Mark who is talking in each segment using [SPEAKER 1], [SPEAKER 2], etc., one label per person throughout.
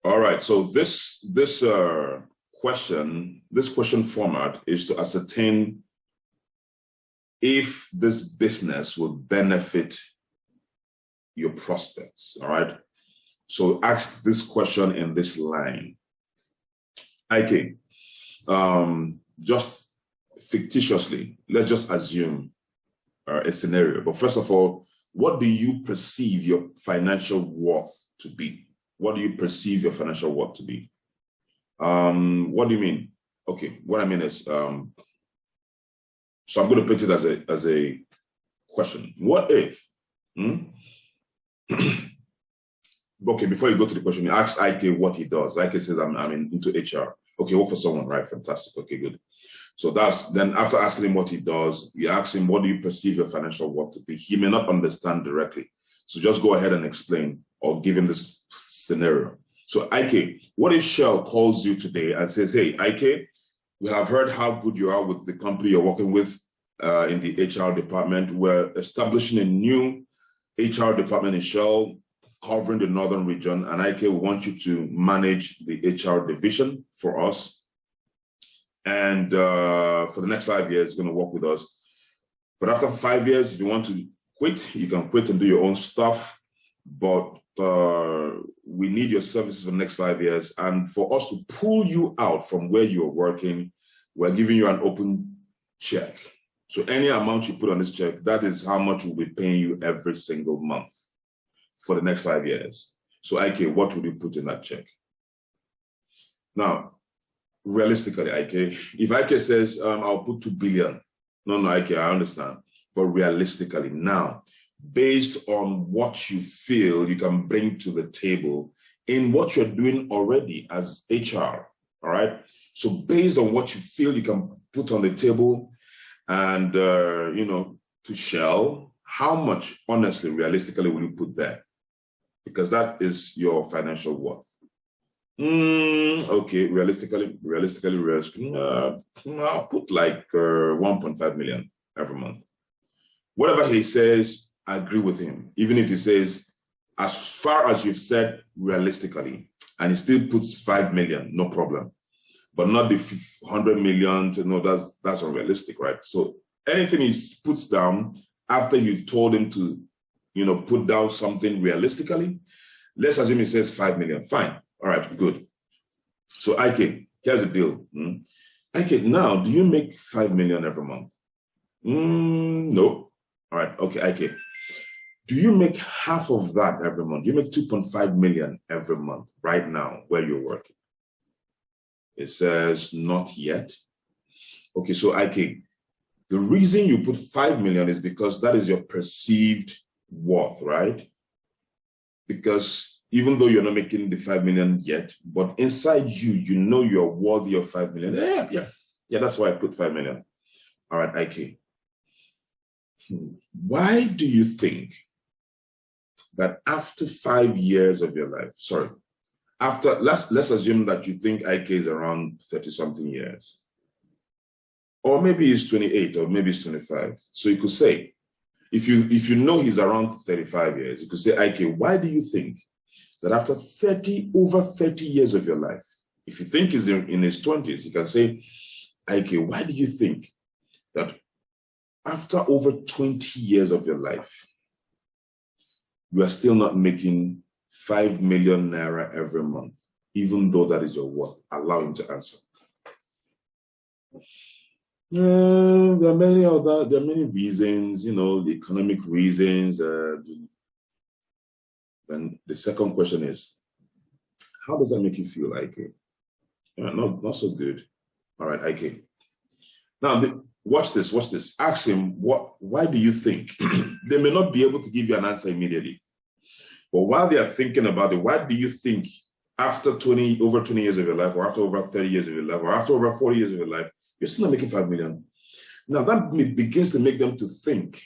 [SPEAKER 1] All right. So this question format is to ascertain if this business will benefit your prospects. All right. So ask this question in this line. Okay. Just fictitiously, let's just assume a scenario. But first of all, what do you perceive your financial worth to be? What do you perceive your financial worth to be? What do you mean? Okay, what I mean is, so I'm going to put it as a question. What if? Okay, before you go to the question, you ask IK what he does. IK says, I'm into HR. Okay, work for someone, right? Fantastic. Okay, good. So then after asking him what he does, you ask him, what do you perceive your financial worth to be? He may not understand directly. So just go ahead and explain or give him this scenario. So IK, what if Shell calls you today and says, hey, IK, we have heard how good you are with the company you're working with in the HR department. We're establishing a new HR department in Shell covering the northern region, and IK, we want you to manage the HR division for us. And for the next 5 years, you're going to work with us. But after 5 years, if you want to quit, you can quit and do your own stuff. But we need your services for the next 5 years. And for us to pull you out from where you're working, we're giving you an open check. So any amount you put on this check, that is how much we'll be paying you every single month for the next 5 years. So IK, what would you put in that check? Now, realistically, IK, if IK says, I'll put 2 billion. No, IK, I understand. But realistically, now, based on what you feel you can bring to the table in what you're doing already as HR, all right? So based on what you feel you can put on the table and, to Shell, how much, honestly, realistically, will you put there? Because that is your financial worth. Okay, realistically, I'll put like 1.5 million every month. Whatever he says, I agree with him. Even if he says, as far as you've said realistically, and he still puts 5 million, no problem. But not the 100 million, no, that's unrealistic, right? So anything he puts down after you've told him to, put down something realistically, let's assume he says 5 million, fine. All right, good. So IK, here's the deal. IK, now, do you make 5 million every month? No. All right, okay, IK. Do you make half of that every month? Do you make 2.5 million every month right now where you're working? It says not yet. Okay, so IK, the reason you put 5 million is because that is your perceived worth, right? Because even though you're not making the 5 million yet, but inside you, you're worthy of 5 million. Yeah, that's why I put 5 million. All right, IK. Why do you think that after 5 years of your life, let's assume that you think IK is around 30-something years, or maybe he's 28, or maybe he's 25. So you could say, if you know he's around 35 years, you could say, IK, why do you think that after over 30 years of your life, if you think he's in his 20s, you can say, IK, why do you think that after over 20 years of your life, you are still not making 5 million naira every month, even though that is your worth? Allow him to answer. There are many reasons, the economic reasons. And the second question is, how does that make you feel, IK? Not so good. All right, IK. Now, watch this. Ask him, why do you think? They may not be able to give you an answer immediately. But while they are thinking about it, why do you think after over 20 years of your life, or after over 30 years of your life, or after over 40 years of your life, you're still not making 5 million? Now that begins to make them to think,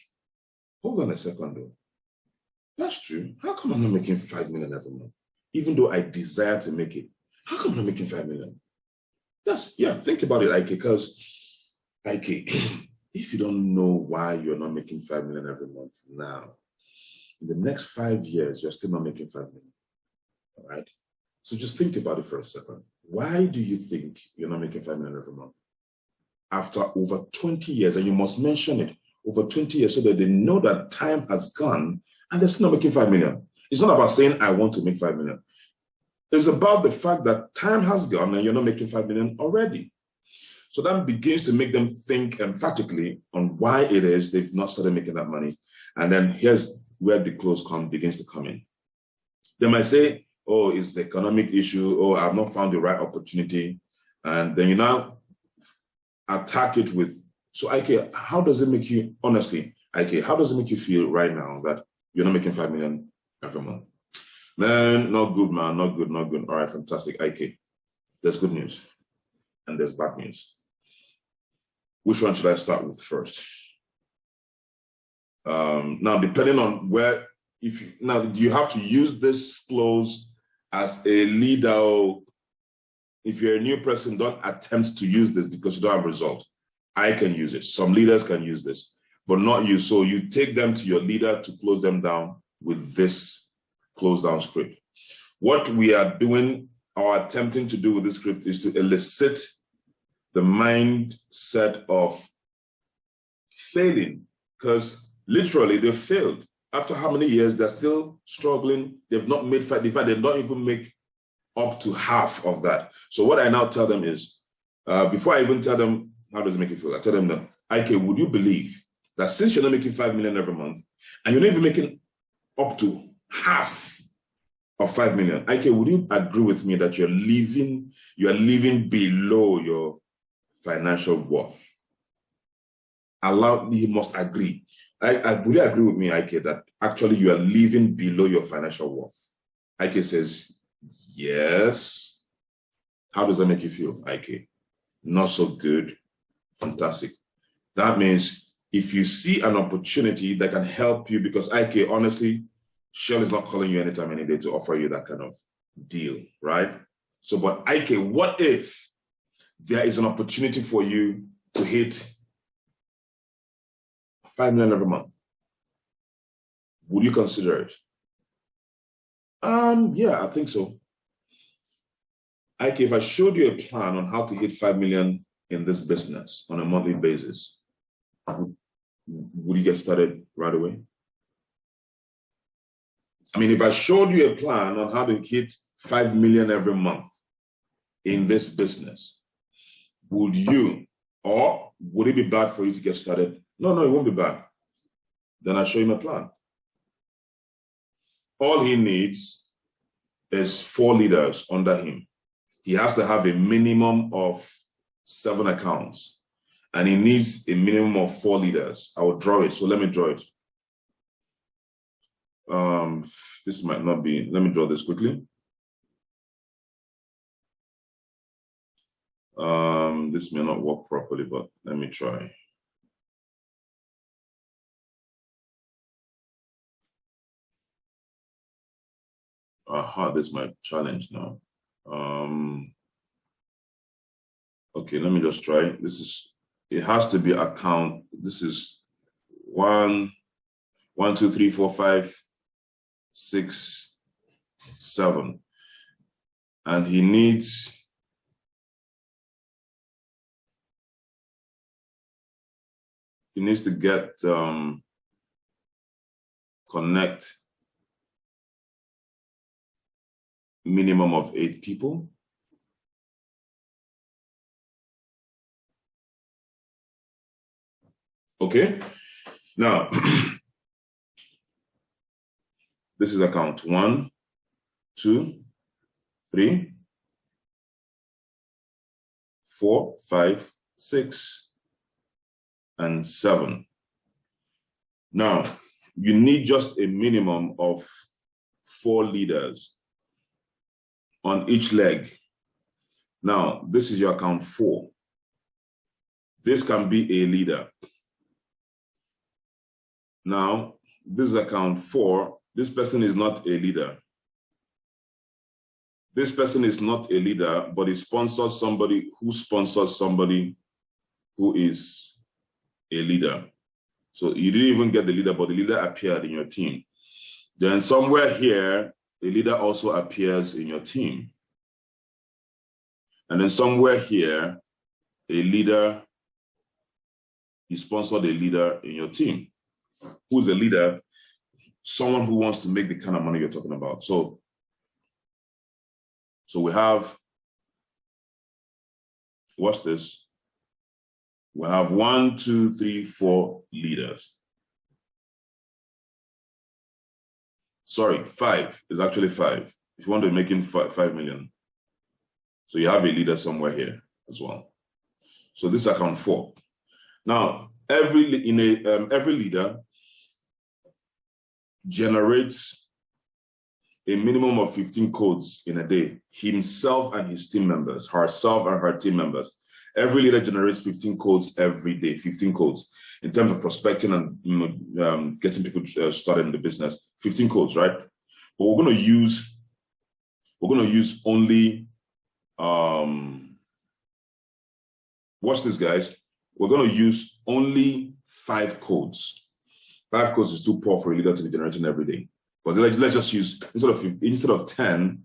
[SPEAKER 1] hold on a second though. That's true. How come I'm not making 5 million every month? Even though I desire to make it, how come I'm not making 5 million? Think about it, IK, because IK, if you don't know why you're not making 5 million every month now, in the next 5 years, you're still not making 5 million. All right. So just think about it for a second. Why do you think you're not making 5 million every month? After over 20 years, and you must mention it, over 20 years, so that they know that time has gone and they're still not making 5 million. It's not about saying, I want to make 5 million. It's about the fact that time has gone and you're not making 5 million already. So that begins to make them think emphatically on why it is they've not started making that money. And then here's where the close begins to come in. They might say, oh, it's the economic issue. Oh, I've not found the right opportunity. And then you now attack it with, so Ike, how does it make you, honestly, Ike, how does it make you feel right now that you're not making 5 million every month? Man, not good, man, not good, not good. All right, fantastic. Ike, there's good news and there's bad news. Which one should I start with first? Now, depending on where, now you have to use this clause as a leader. If you're a new person, don't attempt to use this because you don't have result. I can use it. Some leaders can use this, but not you. So you take them to your leader to close them down with this close down script. What we are doing or attempting to do with this script is to elicit the mindset of failing, because literally they failed. After how many years, they're still struggling. They've not made, in fact, they don't even make up to half of that. So what I now tell them is, before I even tell them, how does it make you feel? I tell them that, okay, would you believe that since you're not making 5 million every month, and you're not even making up to half of 5 million, okay, would you agree with me that you're living below your financial worth? You must agree. Would you agree with me, Ike, that actually you are living below your financial worth? Ike says, yes. How does that make you feel, Ike? Not so good. Fantastic. That means if you see an opportunity that can help you, because Ike, honestly, Shell is not calling you anytime, any day to offer you that kind of deal, right? So, but Ike, what if there is an opportunity for you to hit 5 million every month? Would you consider it? Yeah, I think so. Ike, if I showed you a plan on how to hit 5 million in this business on a monthly basis, would you get started right away? I mean, if I showed you a plan on how to hit 5 million every month in this business, would you, or would it be bad for you to get started? No, it won't be bad. Then I show him a plan. All he needs is 4 leaders under him. He has to have a minimum of 7 accounts, and he needs a minimum of 4 leaders. I will draw it. So let me draw it. This might not be, let me draw this quickly. This may not work properly, but let me try. Aha, this is my challenge now. Okay, let me just try. It has to be account. This is 1, 2, 3, 4, 5, 6, 7. And he needs to get connect minimum of 8 people. Okay, now this is account 1, 2, 3, 4, 5, 6, and 7. Now, you need just a minimum of 4 leaders on each leg. Now, this is your account 4. This can be a leader. Now, this is account 4. This person is not a leader. This person is not a leader, but he sponsors somebody who is a leader. So you didn't even get the leader, but the leader appeared in your team. Then somewhere here, a leader also appears in your team. And then somewhere here, a leader, you sponsored a leader in your team. Who's a leader? Someone who wants to make the kind of money you're talking about. So we have, what's this? We have 1, 2, 3, 4 leaders. Sorry, 5 is actually 5. If you want to make in 5 million. So you have a leader somewhere here as well. So this account 4. Now, every leader generates a minimum of 15 codes in a day, himself and his team members, herself and her team members. Every leader generates 15 codes every day, 15 codes in terms of prospecting and getting people started in the business. 15 codes, right? But we're going to use only watch this, guys. We're going to use only 5 codes. 5 codes is too poor for a leader to be generating every day. But let's just use instead of 10,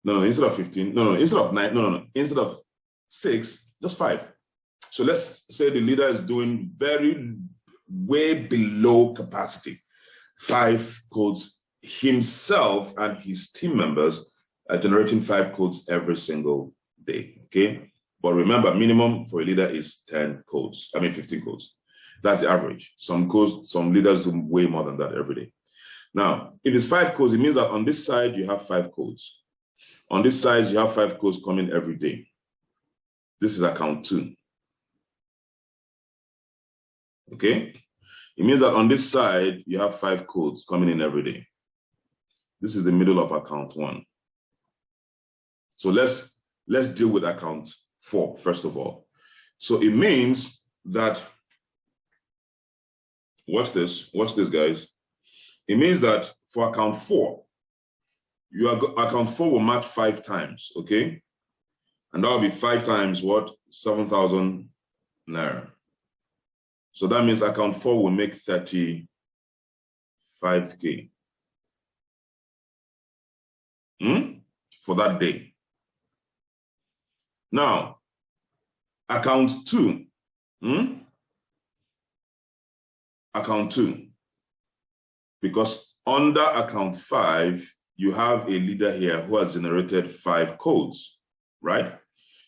[SPEAKER 1] instead of 15, instead of 6, just 5. So let's say the leader is doing way below capacity. 5 codes, himself and his team members are generating 5 codes every single day. Okay. But remember, minimum for a leader is 15 codes. That's the average. Some leaders do way more than that every day. Now, if it's 5 codes, it means that on this side, you have 5 codes. On this side, you have 5 codes coming every day. This is account 2. Okay? It means that on this side, you have 5 codes coming in every day. This is the middle of account 1. So let's deal with account 4, first of all. So it means that, watch this, guys. It means that for account 4, account 4 will match 5 times, okay? And that will be 5 times what? 7,000 naira. So that means account 4 will make 35K for that day. Now, account 2, account 2, because under account 5, you have a leader here who has generated 5 codes, right?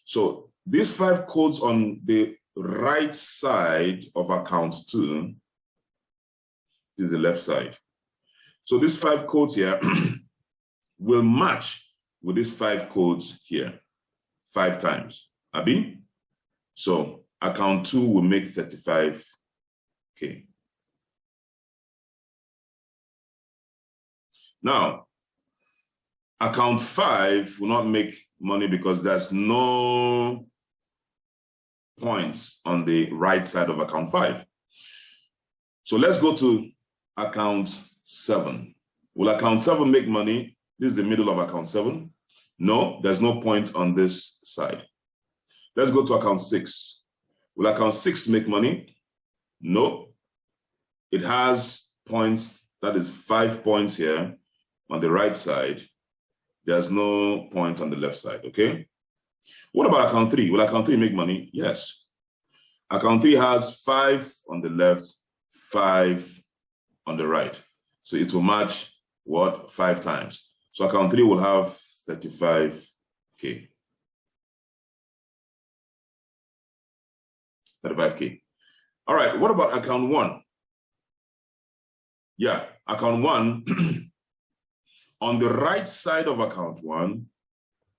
[SPEAKER 1] So these 5 codes on the right side of account 2 is the left side. So these 5 codes here will match with these 5 codes here 5 times. Abi? So account 2 will make 35K. Now, account 5 will not make money because there's no points on the right side of account 5. So let's go to account 7. Will account 7 make money? This is the middle of account 7. No, there's no point on this side. Let's go to account 6. Will account 6 make money? No. It has points, that is 5 points here on the right side. There's no point on the left side, okay? What about account 3? Will account 3 make money? Yes. Account 3 has 5 on the left, 5 on the right. So it will match what? 5 times. So account 3 will have 35K. 35K. All right, what about account 1? Yeah, account 1, on the right side of account 1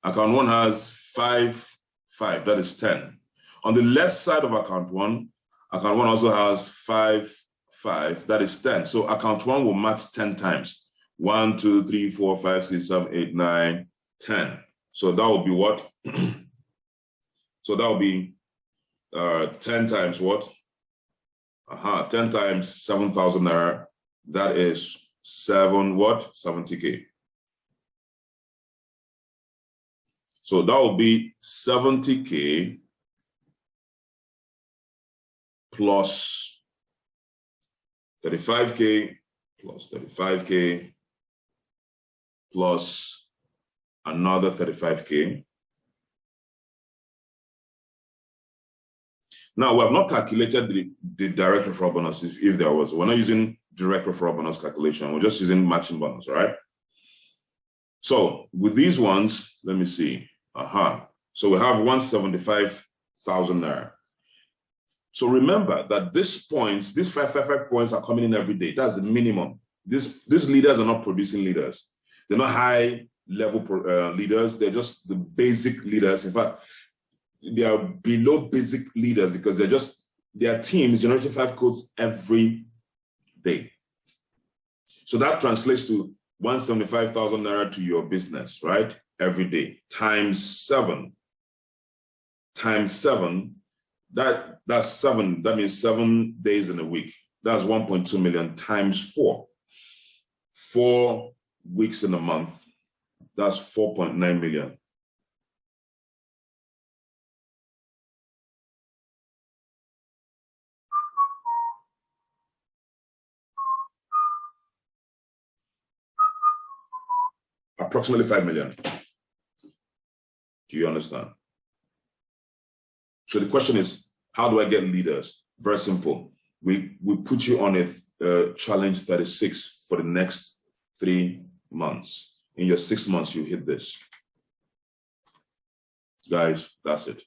[SPEAKER 1] has 5, that is 10. On the left side of account 1 also has 5, that is 10. So account 1 will match 10 times. 1, 2, 3, 4, 5, 6, 7, 8, 9, 10. So that will be what? So that will be 10 times what? 10 times 7,000 naira. That is 70K. So that will be 70K plus 35K plus 35K plus another 35K. Now, we have not calculated the direct referral bonus if there was. We're not using direct referral bonus calculation. We're just using matching bonus, right? So with these ones, let me see. So we have 175,000 there. So remember that these points, these 555 points are coming in every day. That's the minimum. These leaders are not producing leaders. They're not high level leaders. They're just the basic leaders. In fact, they are below basic leaders because their teams generating 5 codes every day. So that translates to 175,000 naira to your business, right? Every day times 7. Times 7. That's 7. That means 7 days in a week. That's 1.2 million times 4. 4 weeks in a month. That's 4.9 million. Approximately 5 million. Do you understand? So the question is, how do I get leaders? Very simple. We put you on a challenge 36 for the next 3 months. In your 6 months, you hit this. Guys, that's it.